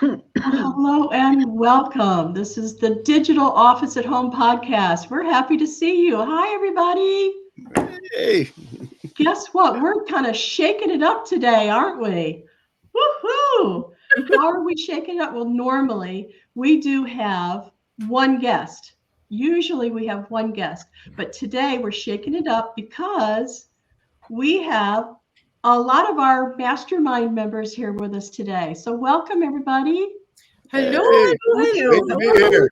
Hello and welcome. This is the Digital Office at Home podcast. We're happy to see you. Hi, everybody. Hey. Guess what? We're kind of shaking it up today, aren't we? Woohoo! How are we shaking it up? Well, normally we do have one guest. Usually we have one guest, but today we're shaking it up because we have a lot of our Mastermind members here with us today. So welcome, everybody. Hello. Hey, Hello. great to be here.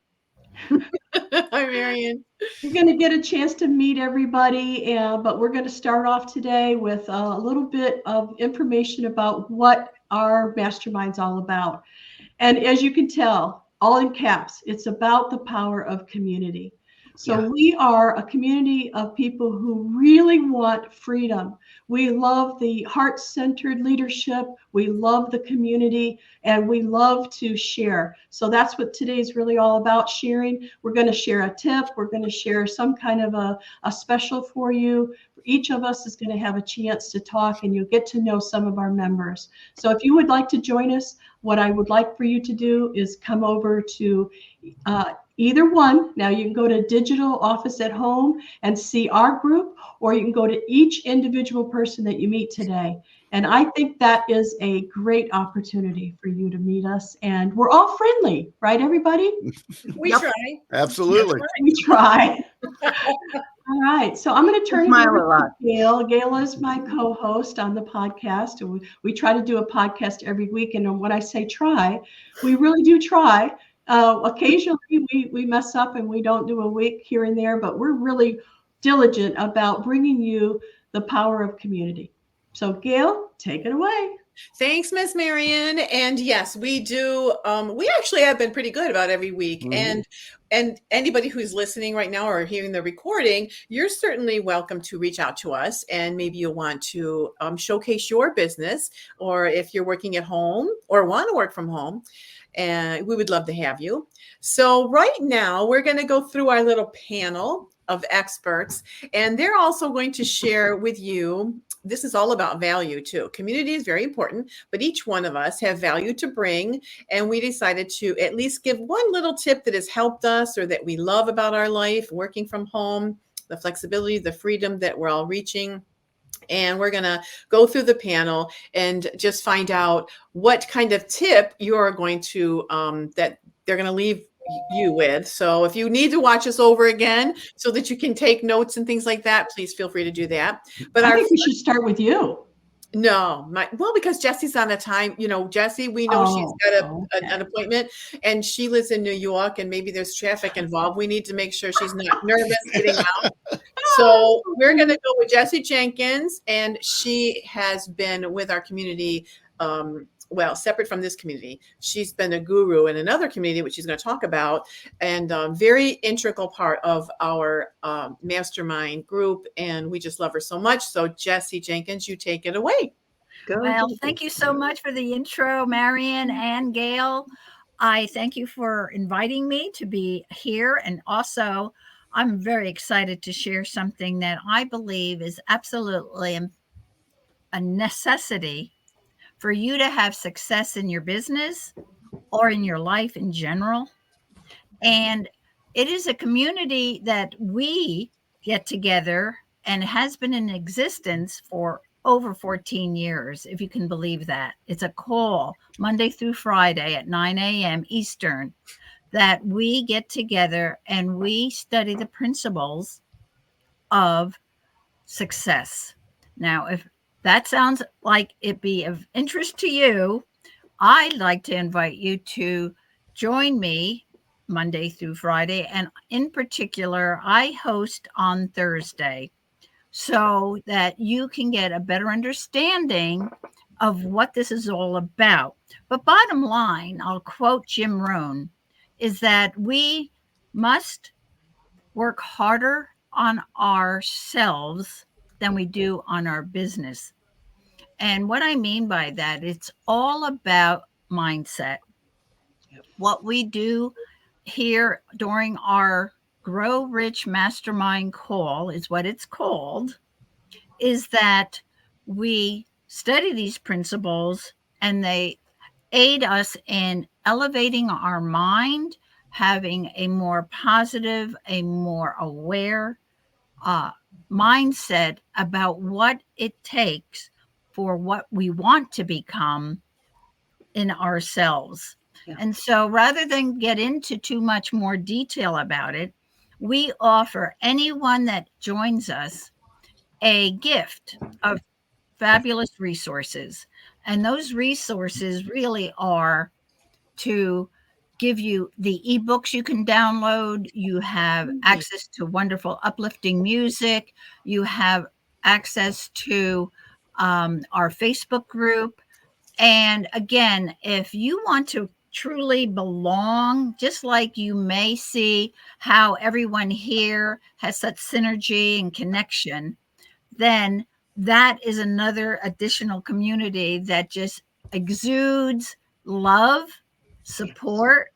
Hi, Marian. You're going to get a chance to meet everybody, but we're going to start off today with a little bit of information about what our mastermind's all about. And as you can tell, all in caps, it's about the power of community. So we are a community of people who really want freedom. We love the heart-centered leadership. We love the community, and we love to share. So that's what today is really all about, sharing. We're going to share a tip. We're going to share some kind of a special for you. Each of us is going to have a chance to talk, and you'll get to know some of our members. So if you would like to join us, what I would like for you to do is come over to either one. Now you can go to Digital Office at Home and see our group, or you can go to each individual person that you meet today. And I think that is a great opportunity for you to meet us. And we're all friendly, right, everybody? We try. Absolutely. We try. All right. So I'm going to turn it over to Gail. Gail is my co-host on the podcast. And we try to do a podcast every week. And when I say try, we really do try. Occasionally we mess up and we don't do a week here and there, but we're really diligent about bringing you the power of community. So Gail, take it away. Thanks, Miss Marian. And yes, we do. We actually have been pretty good about every week. And anybody who's listening right now or hearing the recording, you're certainly welcome to reach out to us. And maybe you'll want to showcase your business, or if you're working at home or want to work from home. And we would love to have you. So right now, we're going to go through our little panel of experts, and they're also going to share with you. This is all about value too. Community is very important, but each one of us have value to bring. And we decided to at least give one little tip that has helped us or that we love about our life, working from home, the flexibility, the freedom that we're all reaching. And we're going to go through the panel and just find out what kind of tip you're going to, that they're going to leave you with. So if you need to watch us over again so that you can take notes and things like that, please feel free to do that. But I think we should start with you. No, because Jessie's on a time, Jessie, we know she's got an appointment and she lives in New York and maybe there's traffic involved. We need to make sure she's not nervous getting out. So we're going to go with Jessie Jenkins, and she has been with our community, separate from this community. She's been a guru in another community, which she's going to talk about, and very integral part of our mastermind group. And we just love her so much. So Jessie Jenkins, you take it away. Well, thank you so much for the intro, Marian and Gail. I thank you for inviting me to be here. And also, I'm very excited to share something that I believe is absolutely a necessity for you to have success in your business or in your life in general. And it is a community that we get together and has been in existence for over 14 years, if you can believe that. It's a call Monday through Friday at 9 a.m. Eastern that we get together and we study the principles of success. Now, if that sounds like it be of interest to you, I'd like to invite you to join me Monday through Friday. And in particular, I host on Thursday so that you can get a better understanding of what this is all about. But bottom line, I'll quote Jim Rohn, is that we must work harder on ourselves than we do on our business. And what I mean by that, it's all about mindset. What we do here during our Grow Rich Mastermind call is what it's called, is that we study these principles and they aid us in elevating our mind, having a more positive, a more aware mindset about what it takes for what we want to become in ourselves. Yeah. And so rather than get into too much more detail about it, we offer anyone that joins us a gift of fabulous resources. And those resources really are to give you the ebooks you can download. You have access to wonderful uplifting music. You have access to our Facebook group. And again, if you want to truly belong, just like you may see how everyone here has such synergy and connection, then that is another additional community that just exudes love, support.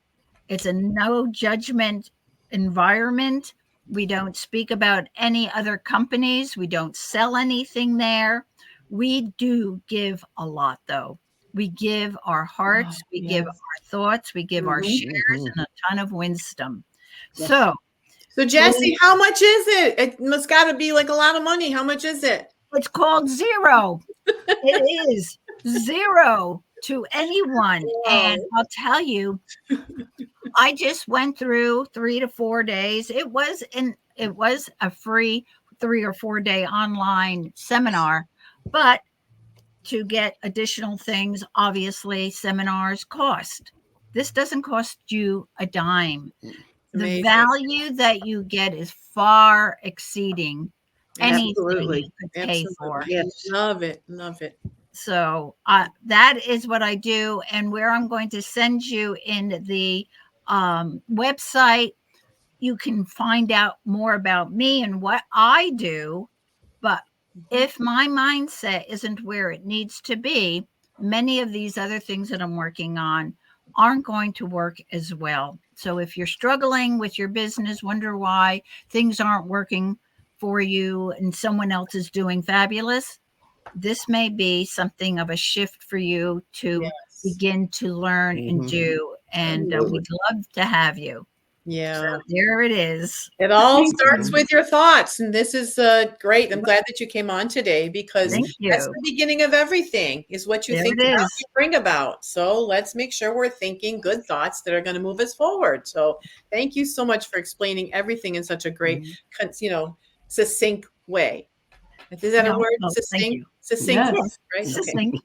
It's a no judgment environment. We don't speak about any other companies. We don't sell anything there. We do give a lot, though. We give our hearts, we give our thoughts, we give our shares, and a ton of wisdom. So Jessie, how much is it? It must got to be like a lot of money. How much is it? it's called zero. It is zero to anyone. And I'll tell you, I just went through 3 to 4 days. It was a free 3 or 4 day online seminar, but to get additional things, obviously seminars cost. This doesn't cost you a dime. Amazing. The value that you get is far exceeding anything Absolutely. you could pay for. Yes. Love it. Love it. So that is what I do. And where I'm going to send you in the website, you can find out more about me and what I do. But if my mindset isn't where it needs to be, many of these other things that I'm working on aren't going to work as well. So if you're struggling with your business, wonder why things aren't working for you and someone else is doing fabulous, this may be something of a shift for you to begin to learn and do. And we'd love to have you. Yeah. So there it is. It all starts with your thoughts. And this is great. I'm glad that you came on today because that's the beginning of everything is what you think about, you bring about. So let's make sure we're thinking good thoughts that are going to move us forward. So thank you so much for explaining everything in such a great, succinct way. Is that a word? Succinct? Succinct, right? Succinct.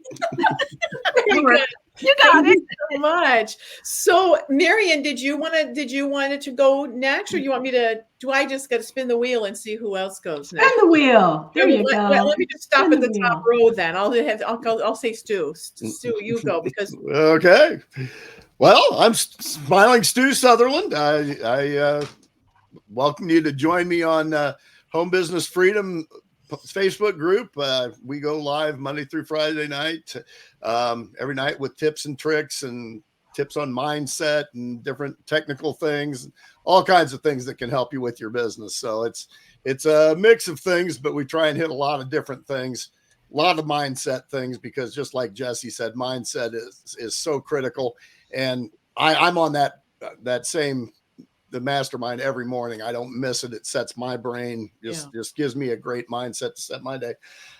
Okay. You got it. So much. So, Marian, did you want it to go next, or you want me to? Do I just got to spin the wheel and see who else goes next? Spin the wheel. There you go. Let me just stop at the top row. Then I'll say Stu. Stu, you go because. Okay. Well, I'm Smiling Stu Sutherland. I welcome you to join me on Home Business Freedom Facebook group. We go live Monday through Friday night, every night with tips and tricks and tips on mindset and different technical things, all kinds of things that can help you with your business. So it's a mix of things, but we try and hit a lot of different things, a lot of mindset things, because just like Jessie said, mindset is so critical. And I'm on that same the mastermind every morning. I don't miss it. It sets my brain, just gives me a great mindset to set my day.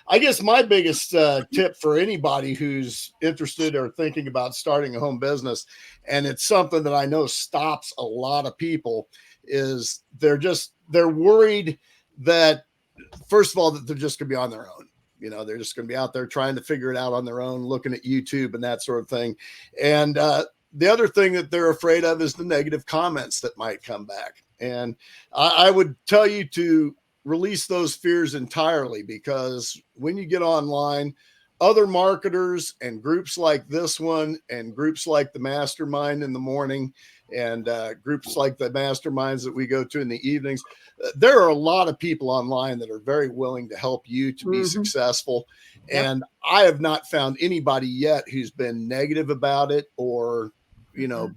I guess my biggest tip for anybody who's interested or thinking about starting a home business, and it's something that I know stops a lot of people, is they're worried that, first of all, that they're just going to be on their own. They're just going to be out there trying to figure it out on their own, looking at YouTube and that sort of thing. And the other thing that they're afraid of is the negative comments that might come back. And I would tell you to release those fears entirely, because when you get online, other marketers and groups like this one and groups like the Mastermind in the morning and groups like the masterminds that we go to in the evenings, there are a lot of people online that are very willing to help you to be successful. And I have not found anybody yet who's been negative about it or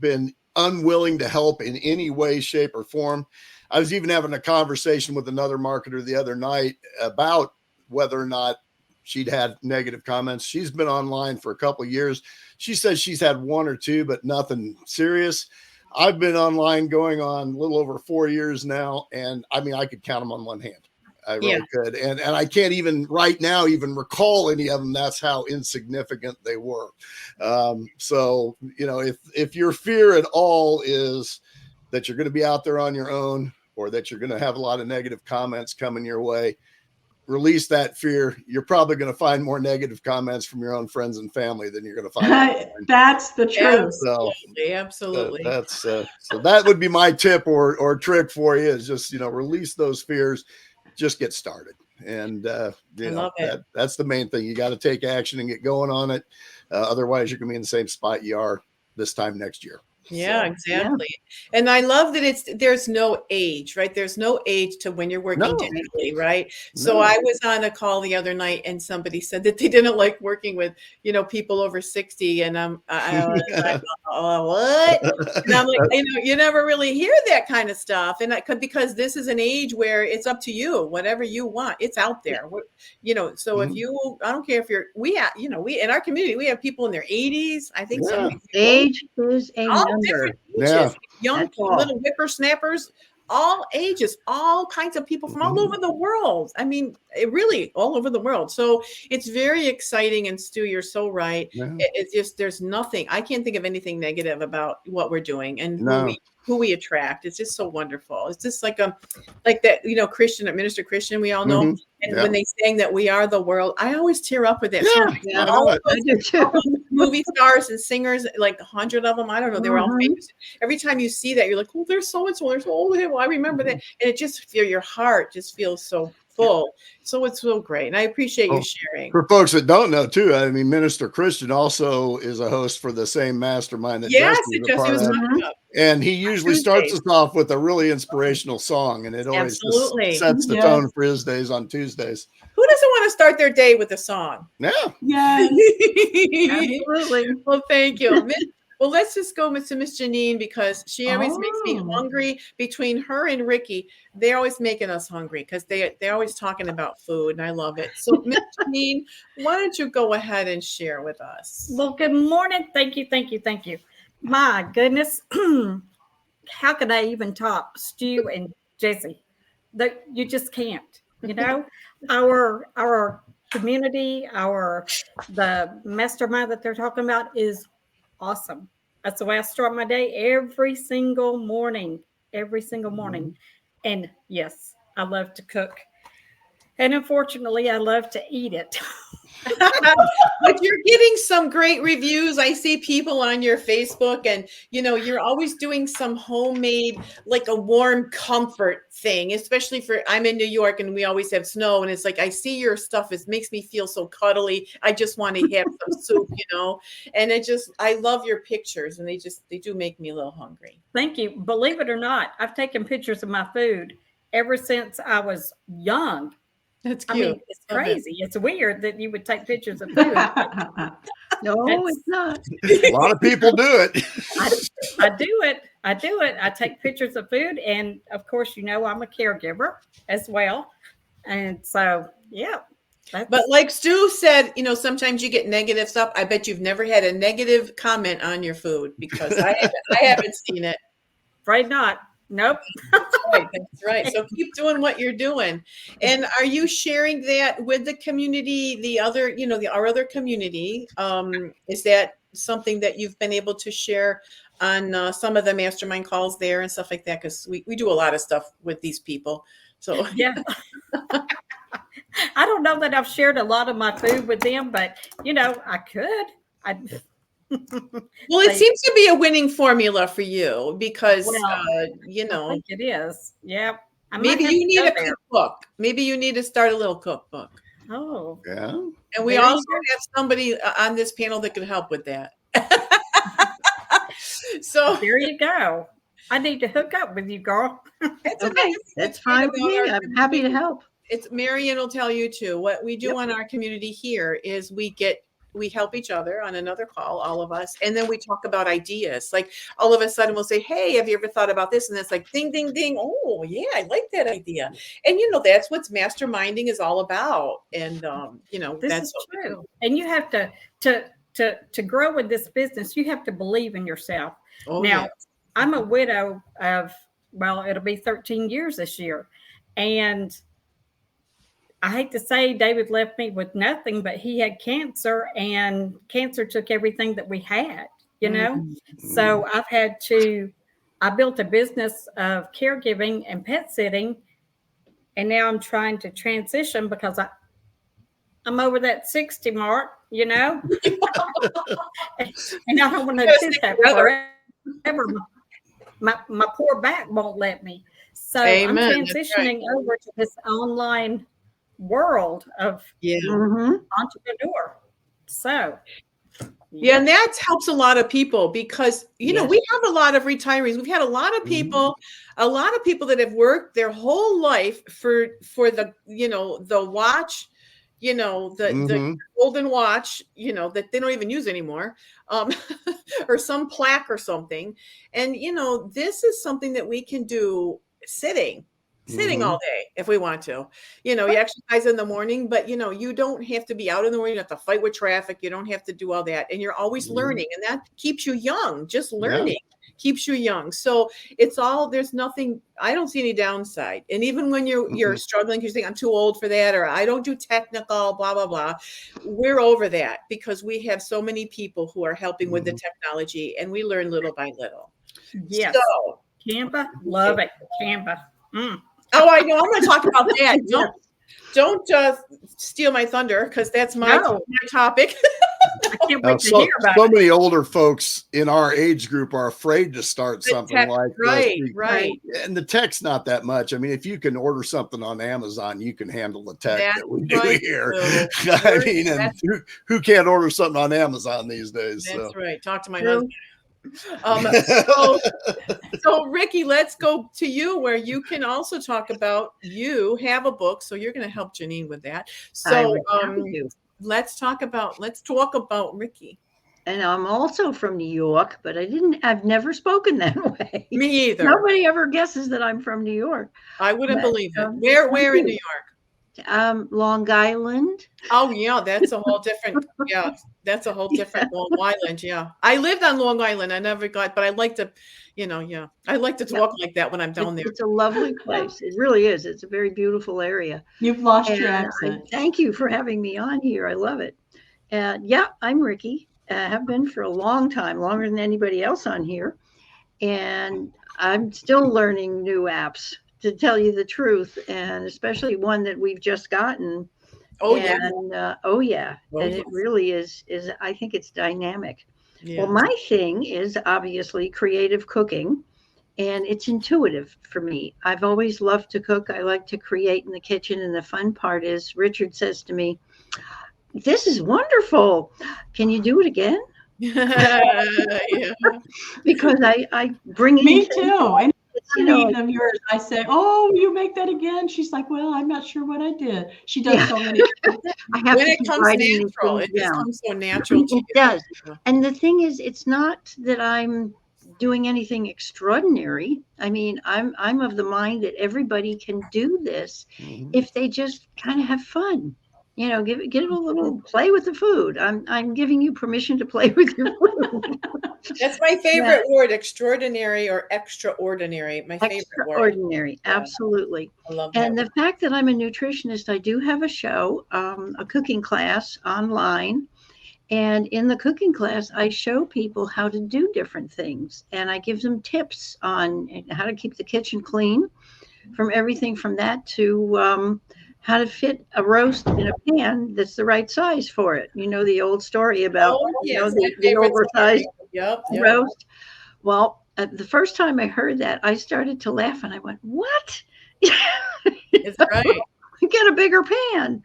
been unwilling to help in any way, shape, or form. I was even having a conversation with another marketer the other night about whether or not she'd had negative comments. She's been online for a couple of years. She says she's had one or two, but nothing serious. I've been online going on a little over 4 years now. And I mean, I could count them on one hand. I really could. And I can't even right now even recall any of them. That's how insignificant they were. So, you know, if your fear at all is that you're going to be out there on your own, or that you're going to have a lot of negative comments coming your way, release that fear. You're probably going to find more negative comments from your own friends and family than you're going to find. That's the truth. Absolutely. So that would be my tip or trick for you, is just, you know, release those fears, just get started. And, you know, that's the main thing. You got to take action and get going on it. Otherwise you're going to be in the same spot you are this time next year. Yeah, so, exactly. Yeah. And I love that there's no age, right? There's no age to when you're working digitally, right? So I was on a call the other night and somebody said that they didn't like working with, you know, people over 60. And I was like, oh, what? And I'm like, you know, you never really hear that kind of stuff. And because this is an age where it's up to you, whatever you want, it's out there, you know. So if you, I don't care if you're, you know, we in our community, we have people in their 80s. I think age is a number. Young little whippersnappers, all ages, all kinds of people from all over the world. I mean, really all over the world. So it's very exciting. And Stu, you're so right. It's just, there's nothing, I can't think of anything negative about what we're doing and who we attract. It's just so wonderful. It's just like that, you know, Minister Christian, we all know. And when they sang that we are the world, I always tear up with that song. I do too. Movie stars and singers, like 100 of them. I don't know. They were all famous. Every time you see that, you're like, oh, there's so-and-so. There's well, I remember that. And it just feels, your heart just feels so full. So it's so great. And I appreciate you sharing. For folks that don't know too, I mean, Minister Christian also is a host for the same mastermind that Jessie was talking about. And he usually starts us off with a really inspirational song, and it always sets the tone for his days on Tuesdays. Who doesn't want to start their day with a song? Yeah. Absolutely. Well, thank you. Well, let's just go to Miss Jeannine, because she always makes me hungry. Between her and Ricki, they're always making us hungry because they're always talking about food, and I love it. So, Miss Jeannine, why don't you go ahead and share with us? Well, good morning. Thank you. My goodness, how could I even top Stu and Jessie? You just can't. You know, our community, the mastermind that they're talking about is awesome. That's the way I start my day every single morning. And yes, I love to cook. And unfortunately, I love to eat it. But you're getting some great reviews. I see people on your Facebook, and you know, you're always doing some homemade, like a warm comfort thing, especially I'm in New York and we always have snow, and it's like I see your stuff, it makes me feel so cuddly. I just want to have some soup, you know. And I love your pictures, and they do make me a little hungry. Thank you. Believe it or not, I've taken pictures of my food ever since I was young. That's cute. I mean, it's crazy. It's weird that you would take pictures of food. No, it's not. A lot of people do it. I do it. I take pictures of food. And of course, you know, I'm a caregiver as well. And so, yeah. But like Stu said, you know, sometimes you get negative stuff. I bet you've never had a negative comment on your food, because I haven't seen it. Afraid not. Nope. That's right. So keep doing what you're doing. And are you sharing that with the community, our other community? Is that something that you've been able to share on some of the mastermind calls there and stuff like that? Because we do a lot of stuff with these people. So yeah. I don't know that I've shared a lot of my food with them, but you know, I could. Well, it seems to be a winning formula for you, because you know, I think it is. Yeah. Maybe you need a cookbook. Maybe you need to start a little cookbook. Oh, yeah. And we also have somebody on this panel that can help with that. So there you go. I need to hook up with you, girl. Okay, that's fine with me. I'm happy to help. Marian will tell you too. What we do on our community here is we get we help each other on another call, all of us. And then we talk about ideas. Like all of a sudden we'll say, hey, have you ever thought about this? And it's like, ding, ding, ding. Oh yeah, I like that idea. And that's what masterminding is all about. And this that's is true. And you have to grow in this business, you have to believe in yourself. Oh, now, yes. I'm a widow of, it'll be 13 years this year. And I hate to say David left me with nothing, but he had cancer, and cancer took everything that we had, So I built a business of caregiving and pet sitting. And now I'm trying to transition because I'm over that 60 mark, and I don't want to sit that forever. My poor back won't let me. So Amen. I'm transitioning over to this online world of entrepreneur. So and that helps a lot of people because we have a lot of retirees. We've had a lot of people, that have worked their whole life for the the watch, the golden watch, that they don't even use anymore, or some plaque or something. And this is something that we can do sitting all day if we want to. You exercise in the morning, but you don't have to be out in the morning. You don't have to fight with traffic. You don't have to do all that. And you're always learning, and that keeps you young. Just learning keeps you young. So there's nothing, I don't see any downside. And even when you're struggling, you think I'm too old for that, or I don't do technical, blah, blah, blah. We're over that because we have so many people who are helping with the technology, and we learn little by little. Yes. So Canva, love it. Canva. Oh, I know. I'm going to talk about that. Don't steal my thunder because that's my topic. I can't wait to hear about so many older folks in our age group are afraid to start something like this. Right. And the tech's not that much. I mean, if you can order something on Amazon, you can handle the tech that we do here. I mean, and who can't order something on Amazon these days? That's right. Talk to my husband. So Ricki, let's go to you where you can also talk about, you have a book, so you're going to help Jeannine with that. So let's talk about Ricki. And I'm also from New York, but I've never spoken that way. Me either. Nobody ever guesses that I'm from New York. I wouldn't believe it. Where in New York? Long Island. Oh yeah, that's a whole different. That's a whole different Long Island. Yeah, I lived on Long Island. I never got, but I like to, I like to talk like that when I'm down there. It's a lovely place. It really is. It's a very beautiful area. You've lost your accent. Thank you for having me on here. I love it. I'm Ricki. I have been for a long time, longer than anybody else on here, and I'm still learning new apps, to tell you the truth, and especially one that we've just gotten. And it really is I think it's dynamic. Well, my thing is obviously creative cooking, and it's intuitive for me. I've always loved to cook. I like to create in the kitchen, and the fun part is Richard says to me, this is wonderful, can you do it again? Because I bring it. Me too. And eating of yours, I say, oh, you make that again? She's like, well, I'm not sure what I did. She does so many things. When it comes natural, it just comes so natural to you. It does. And the thing is, it's not that I'm doing anything extraordinary. I mean, I'm of the mind that everybody can do this if they just kind of have fun. Get it a little play with the food. I'm giving you permission to play with your food. That's my favorite word, extraordinary or extraordinary. My favorite word. Extraordinary, absolutely. I love that. And the fact that I'm a nutritionist, I do have a show, a cooking class online. And in the cooking class, I show people how to do different things. And I give them tips on how to keep the kitchen clean, from everything from that to how to fit a roast in a pan that's the right size for it. The old story about the oversized roast. Well, the first time I heard that, I started to laugh and I went, what? It's right. Get a bigger pan.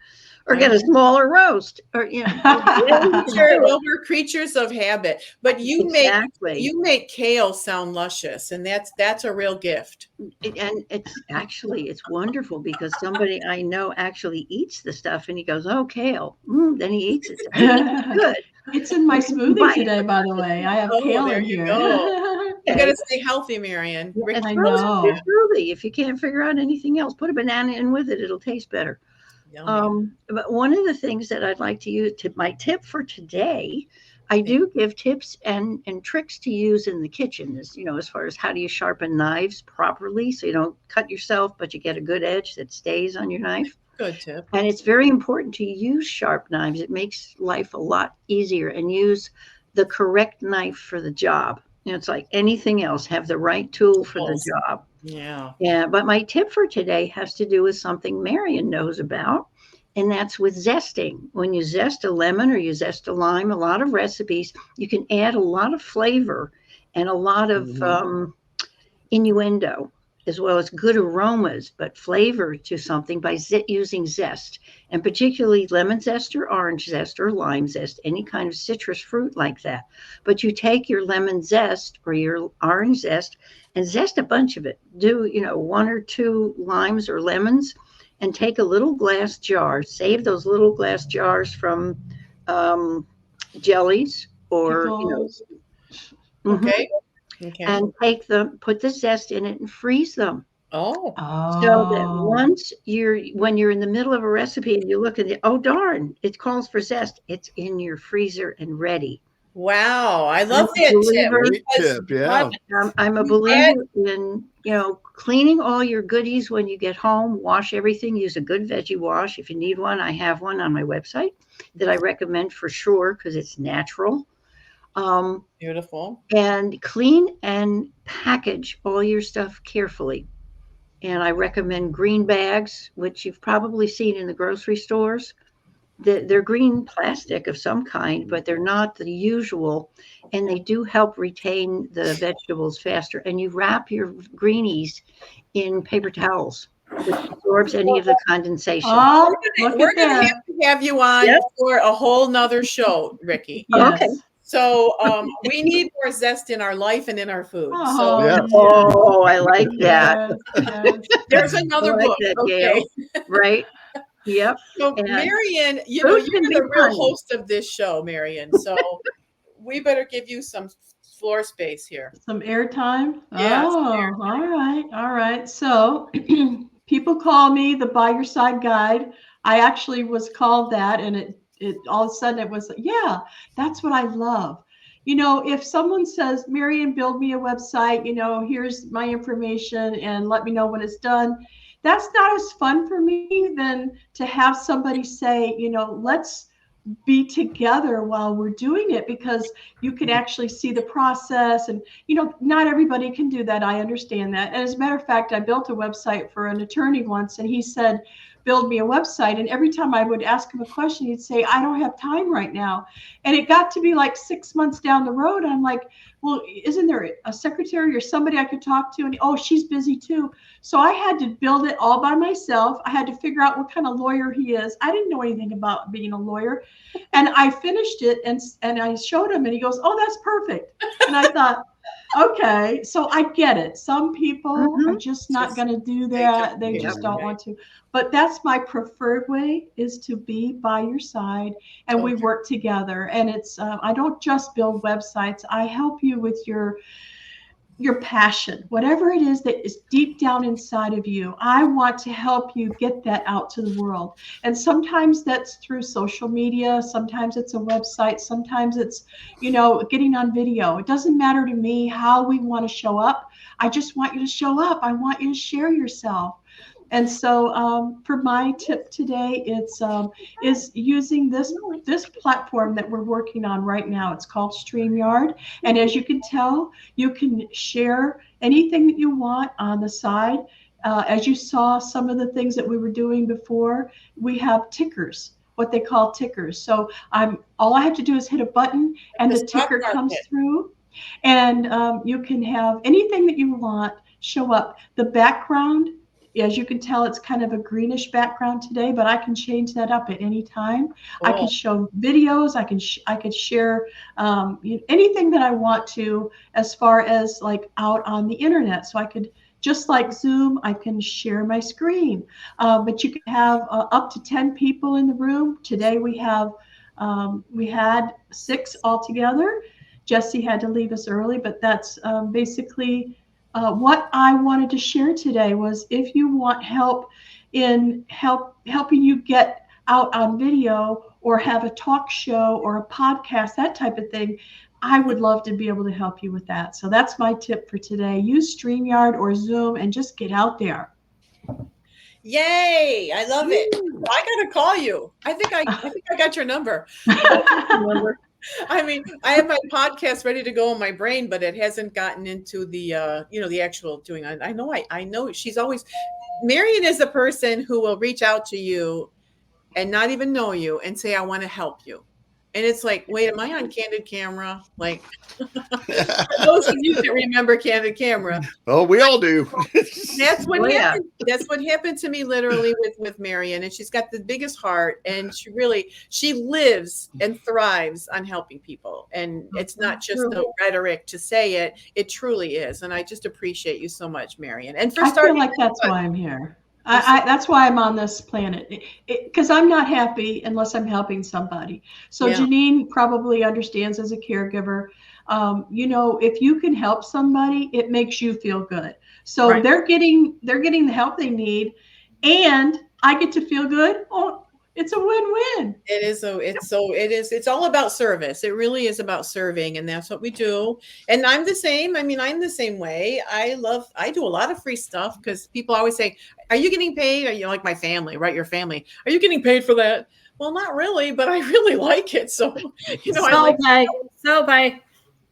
or get a smaller roast, or Sure, well, we're creatures of habit. But you exactly. make kale sound luscious, and that's a real gift. And it's wonderful because somebody I know actually eats the stuff and he goes, "Oh, kale." Then he eats it. Good. It's in my smoothie today, by the way. I have kale there in you here. go. You got to stay healthy, Marian. And I throw some know. smoothie. If you can't figure out anything else, put a banana in with it. It'll taste better. But one of the things that I'd like to use my tip for today, I do give tips and tricks to use in the kitchen, as far as how do you sharpen knives properly so you don't cut yourself, but you get a good edge that stays on your knife. Good tip. And it's very important to use sharp knives. It makes life a lot easier, and use the correct knife for the job. It's like anything else, have the right tool for the job. Yeah. But my tip for today has to do with something Marian knows about, and that's with zesting. When you zest a lemon or you zest a lime, a lot of recipes, you can add a lot of flavor and a lot of innuendo, as well as good aromas, but flavor to something by using zest, and particularly lemon zest or orange zest or lime zest, any kind of citrus fruit like that. But you take your lemon zest or your orange zest and zest a bunch of it. Do, 1 or 2 limes or lemons, and take a little glass jar. Save those little glass jars from jellies or, Okay. And put the zest in it and freeze them. Oh. So that when you're in the middle of a recipe and you look at it, oh darn, it calls for zest. It's in your freezer and ready. Wow, I love that Great tip. Yeah. I'm a believer in, cleaning all your goodies when you get home. Wash everything. Use a good veggie wash. If you need one, I have one on my website that I recommend for sure because it's natural. Beautiful. And clean and package all your stuff carefully. And I recommend green bags, which you've probably seen in the grocery stores. They're green plastic of some kind, but they're not the usual. And they do help retain the vegetables faster. And you wrap your greenies in paper towels, which absorbs any of the condensation. Oh, we're going to have to have you on for a whole nother show, Ricki. Yes. Okay. So we need more zest in our life and in our food. Oh, Oh, I like that. Yes. There's another book. Gail. Right. Yep. So And Marian, you're the real host of this show, Marian. So we better give you some floor space here. Some airtime? Yes, airtime. All right. So people call me the By Your Side Guide. I actually was called that, and it all of a sudden it was, that's what I love. If someone says, Marian, build me a website, here's my information and let me know when it's done. That's not as fun for me than to have somebody say, let's be together while we're doing it, because you can actually see the process. And, not everybody can do that. I understand that. And as a matter of fact, I built a website for an attorney once, and he said, build me a website. And every time I would ask him a question, he'd say, I don't have time right now. And it got to be like 6 months down the road. I'm like, well, isn't there a secretary or somebody I could talk to? And she's busy too. So I had to build it all by myself. I had to figure out what kind of lawyer he is. I didn't know anything about being a lawyer. And I finished it and I showed him, and he goes, oh, that's perfect. And I thought, okay, so I get it. Some people are just not going to do that. They just don't want to. But that's my preferred way, is to be by your side, and we work together. And it's I don't just build websites. I help you with your passion, whatever it is that is deep down inside of you. I want to help you get that out to the world. And sometimes that's through social media. Sometimes it's a website. Sometimes it's, getting on video. It doesn't matter to me how we want to show up. I just want you to show up. I want you to share yourself. And so for my tip today, it's is using this platform that we're working on right now. It's called StreamYard. And as you can tell, you can share anything that you want on the side. As you saw some of the things that we were doing before, we have tickers, what they call tickers. So all I have to do is hit a button and the ticker comes through. And you can have anything that you want show up. The background As you can tell, it's kind of a greenish background today, but I can change that up at any time. I can show videos. I could share anything that I want to, as far as like out on the internet. So I could, just like Zoom, I can share my screen. But you can have up to 10 people in the room. Today we had 6 altogether. Jessie had to leave us early, but that's basically what I wanted to share today. Was if you want help in helping you get out on video, or have a talk show or a podcast, that type of thing, I would love to be able to help you with that. So that's my tip for today. Use StreamYard or Zoom and just get out there. Yay! I love it. I gotta call you. I think I got your number. I mean, I have my podcast ready to go in my brain, but it hasn't gotten into the the actual doing. I know she's always, Marian is the person who will reach out to you and not even know you and say, I want to help you. And it's like, wait, am I on Candid Camera? Like, for those of you that remember Candid Camera. Oh, we all do. That's what happened. That's what happened to me literally with Marian. And she's got the biggest heart, and she lives and thrives on helping people. And it's not just the rhetoric to say it. It truly is. And I just appreciate you so much, Marian. And for starting, I feel like that's why I'm here. That's why I'm on this planet, because I'm not happy unless I'm helping somebody. So Jeannine probably understands as a caregiver, if you can help somebody, it makes you feel good. So they're getting the help they need, and I get to feel good. Oh, it's a win-win. It is. It's all about service. It really is about serving. And that's what we do. And I'm the same. I mean, I'm the same way. I do a lot of free stuff, because people always say, are you getting paid? Are you like my family, right? Your family. Are you getting paid for that? Well, not really, but I really like it. So, Soul pay.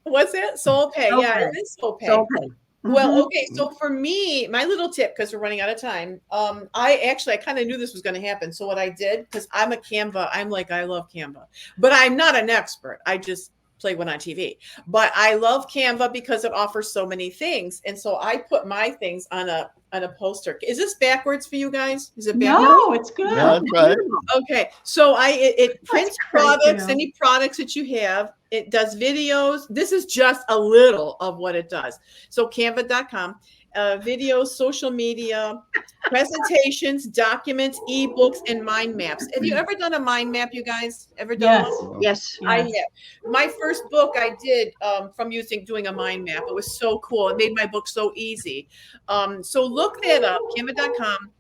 What's that? Soul pay. Yeah, it is soul pay. Soul pay. Well, okay. So for me, my little tip, because we're running out of time. I kind of knew this was going to happen. So what I did, because I'm a Canva, I love Canva, but I'm not an expert. I just play one on TV. But I love Canva because it offers so many things. And so I put my things on a poster. Is this backwards for you guys? Is it backwards? No, it's good. Yeah, that's right. Okay. So it prints products, any products that you have. It does videos. This is just a little of what it does. So canva.com, videos, social media, presentations, documents, ebooks, and mind maps. Have you ever done a mind map, you guys? Ever done one? Yes. I have. My first book I did from doing a mind map. It was so cool. It made my book so easy. So look that up, canva.com.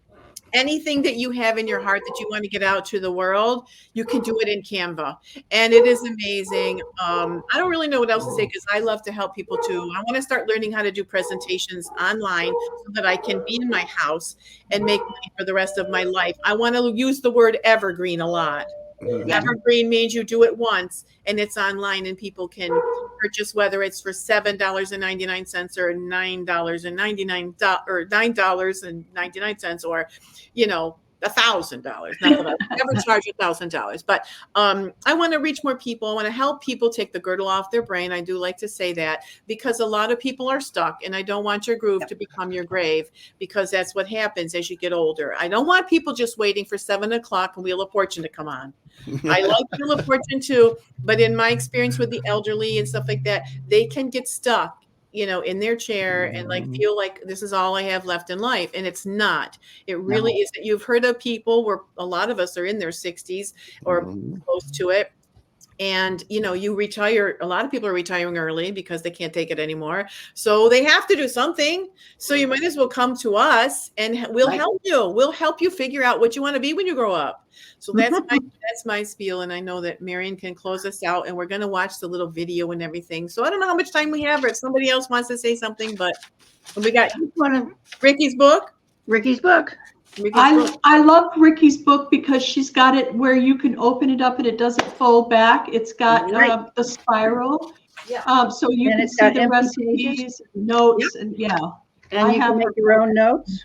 Anything that you have in your heart that you want to get out to the world, you can do it in Canva. And it is amazing. I don't really know what else to say, because I love to help people too. I want to start learning how to do presentations online so that I can be in my house and make money for the rest of my life. I want to use the word evergreen a lot. Evergreen means you do it once and it's online, and people can purchase, whether it's for $7.99 or $9.99 or $9.99 or $1,000. Not that I never charge $1,000, but I want to reach more people. I want to help people take the girdle off their brain. I do like to say that, because a lot of people are stuck, and I don't want your groove to become your grave, because that's what happens as you get older. I don't want people just waiting for 7 o'clock and Wheel of Fortune to come on. I like Wheel of Fortune too, but in my experience with the elderly and stuff like that, they can get stuck in their chair and feel like this is all I have left in life. And it's not. It really isn't. You've heard of people where a lot of us are in their 60s or close to it. And, you retire. A lot of people are retiring early because they can't take it anymore. So they have to do something. So you might as well come to us, and we'll help you. We'll help you figure out what you want to be when you grow up. So that's my spiel. And I know that Marian can close us out, and we're going to watch the little video and everything. So I don't know how much time we have, or if somebody else wants to say something, but we got Ricki's book. I love Ricki's book because she's got it where you can open it up and it doesn't fold back. It's got the spiral. So you can see the recipes, notes, and And you can make your own notes.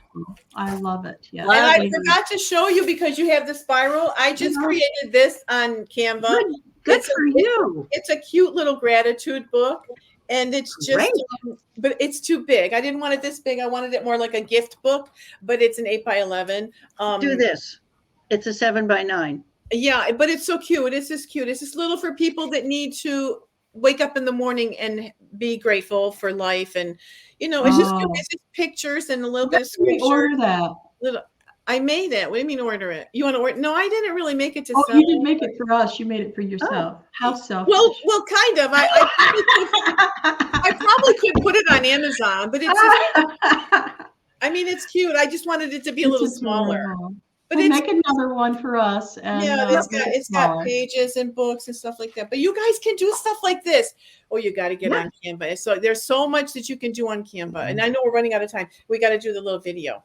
I love it. Yeah. And I forgot to show you, because you have the spiral. I just created this on Canva. Good for you. It's a cute little gratitude book. And it's just, Great. but it's too big. I didn't want it this big. I wanted it more like a gift book, but it's an 8x11. Do this. It's a 7x9. Yeah, but it's so cute. It's just cute. It's just little for people that need to wake up in the morning and be grateful for life. And, it's just cute. It's just pictures and a little bit of scripture. Order that. I made it. What do you mean order it? You want to order? No, I didn't really make it to sell. You didn't make it for us. You made it for yourself. How selfish. Well, kind of. I probably could put it on Amazon, but it's just, it's cute. I just wanted it to be a little smaller. But we'll make another one for us. And, it's got pages and books and stuff like that. But you guys can do stuff like this. Oh, you got to get on Canva. So there's so much that you can do on Canva. And I know we're running out of time. We got to do the little video.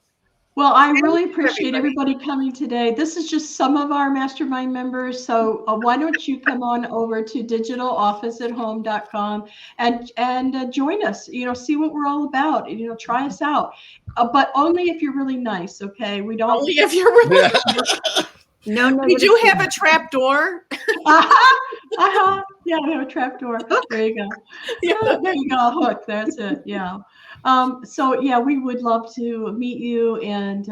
Well, I really appreciate everybody coming today. This is just some of our Mastermind members. So why don't you come on over to digitalofficeathome.com and join us, see what we're all about, try us out. But only if you're really nice, okay? We don't. Only if you're really nice. No. We do have a trap door. Yeah, we have a trap door. There you go. Yeah, there you go. A hook. That's it. Yeah. We would love to meet you, and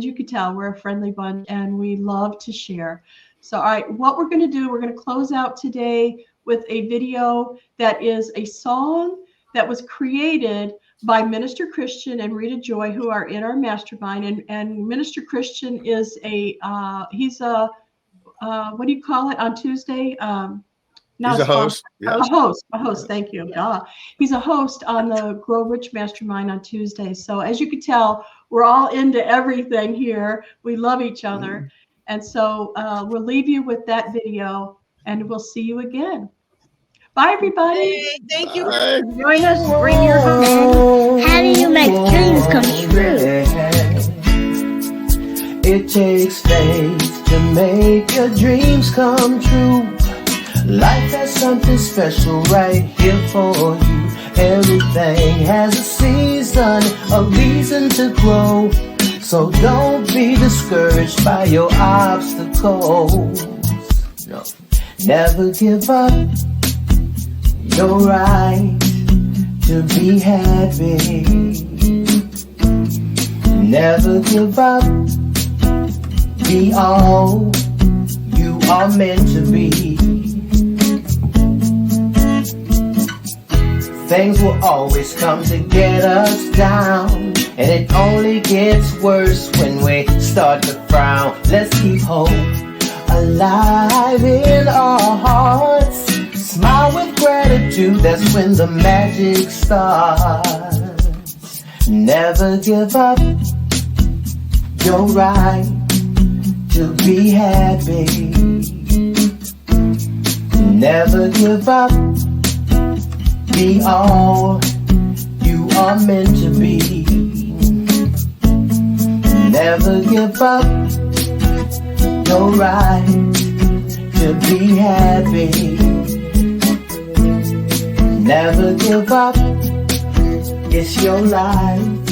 you could tell we're a friendly bunch and we love to share. So, all right, what we're going to do, we're going to close out today with a video that is a song that was created by Minister Christian and Rita Joy, who are in our mastermind. And Minister Christian is he's a what do you call it on Tuesday? He's a host. Yeah. A host. Thank you. Yeah. He's a host on the Grow Rich Mastermind on Tuesdays. So as you can tell, we're all into everything here. We love each other. And so we'll leave you with that video and we'll see you again. Bye, everybody. Hey, thank you. Bye. Join us. Bring your home. How do you make dreams come true? It takes faith to make your dreams come true. Life has something special right here for you. Everything has a season, a reason to grow. So don't be discouraged by your obstacles. No. Never give up your right to be happy. Never give up. Be all you are meant to be. Things will always come to get us down, and it only gets worse when we start to frown. Let's keep hope alive in our hearts. Smile with gratitude, that's when the magic starts. Never give up your right to be happy. Never give up. Be all you are meant to be. Never give up your right to be happy. Never give up, it's your life.